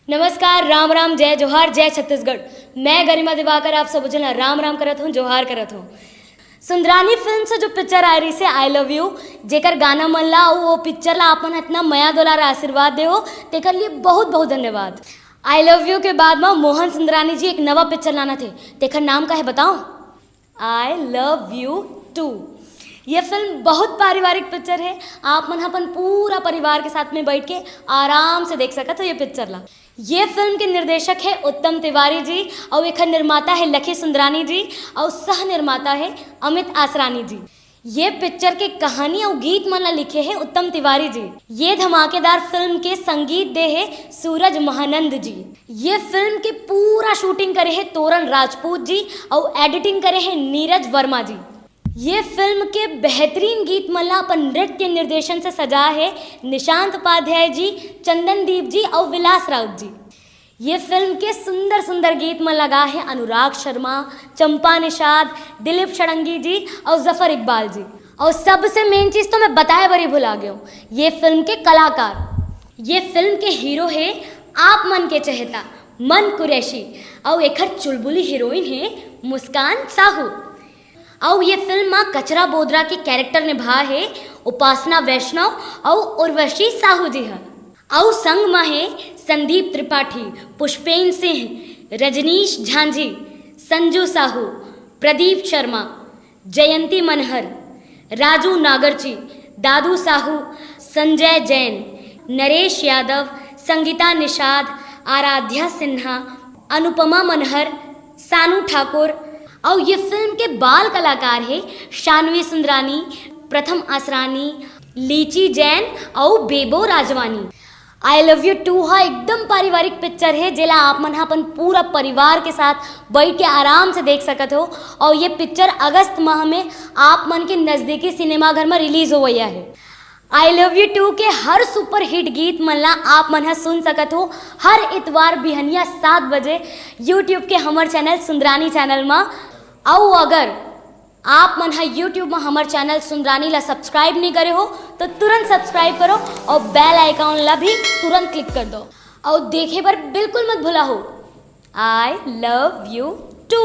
नमस्कार, राम राम, जय जोहार, जय छत्तीसगढ़। मैं गरिमा दिवाकर आप सब उजला राम राम करत हूँ, जोहार करत हूँ। सुंदरानी फिल्म से जो पिक्चर आ रही से आई लव यू, जेकर गाना मन ला वो पिक्चर ला अपन इतना मया दुलार आशीर्वाद दे हो, तेकर लिए बहुत बहुत धन्यवाद। आई लव यू के बाद में मोहन सुंदरानी जी एक नवा पिक्चर लाना थे, तेकर नाम का है बताओ? I love you too. ये फिल्म बहुत पारिवारिक पिक्चर है, आप मन अपन पूरा परिवार के साथ में बैठ के आराम से देख सकते हो ये पिक्चर ला। ये फिल्म के निर्देशक है उत्तम तिवारी जी और एक निर्माता है लखी सुंदरानी जी और सह निर्माता है अमित आसरानी जी। ये पिक्चर के कहानी और गीत मन ला लिखे है उत्तम तिवारी जी। ये धमाकेदार फिल्म के संगीत दे है सूरज महानंद जी। ये फिल्म के पूरा शूटिंग करे है तोरण राजपूत जी और एडिटिंग करे है नीरज वर्मा जी। ये फिल्म के बेहतरीन गीत मल्ला अपन नृत्य निर्देशन से सजा है निशांत उपाध्याय जी, चंदनदीप जी और विलास राउत जी। ये फिल्म के सुंदर सुंदर गीत में लगा है अनुराग शर्मा, चंपा निषाद, दिलीप षडंगी जी और जफर इकबाल जी। और सबसे मेन चीज़ तो मैं बताए बड़ी भुला गया हूँ, ये फिल्म के कलाकार। ये फिल्म के हीरो है आप मन के चहेता मन कुरैशी और एक चुलबुली हीरोइन है मुस्कान साहू। और ये फिल्म माँ कचरा बोदरा की कैरेक्टर निभा है उपासना वैष्णव और उर्वशी साहू जी है। और संग में है संदीप त्रिपाठी, पुष्पेन सिंह, रजनीश झांझी, संजू साहू, प्रदीप शर्मा, जयंती मनहर, राजू नागरची, दादू साहू, संजय जैन, नरेश यादव, संगीता निषाद, आराध्या सिन्हा, अनुपमा मनहर, सानू ठाकुर। और ये फिल्म के बाल कलाकार है शानवी सुंदरानी, प्रथम आसरानी, लीची जैन और बेबो राजवानी। आई लव यू टू हा एकदम पारिवारिक पिक्चर है जेला आप मन अपन पूरा परिवार के साथ बैठ के आराम से देख सकत हो। और ये पिक्चर अगस्त माह में आप मन के नज़दीकी सिनेमाघर में रिलीज हो गया है। आई लव यू टू के हर सुपर हिट गीत मन ला आप मन सुन सकत हो हर इतवार बिहनिया 7 बजे यूट्यूब के हमार चैनल सुंदरानी चैनल में। और अगर आप मन यूट्यूब में हमारे चैनल सुंदरानी ला सब्सक्राइब नहीं करे हो तो तुरंत सब्सक्राइब करो और बेल आइकॉन ला भी तुरंत क्लिक कर दो और देखे पर बिल्कुल मत भूला हो। I love you to.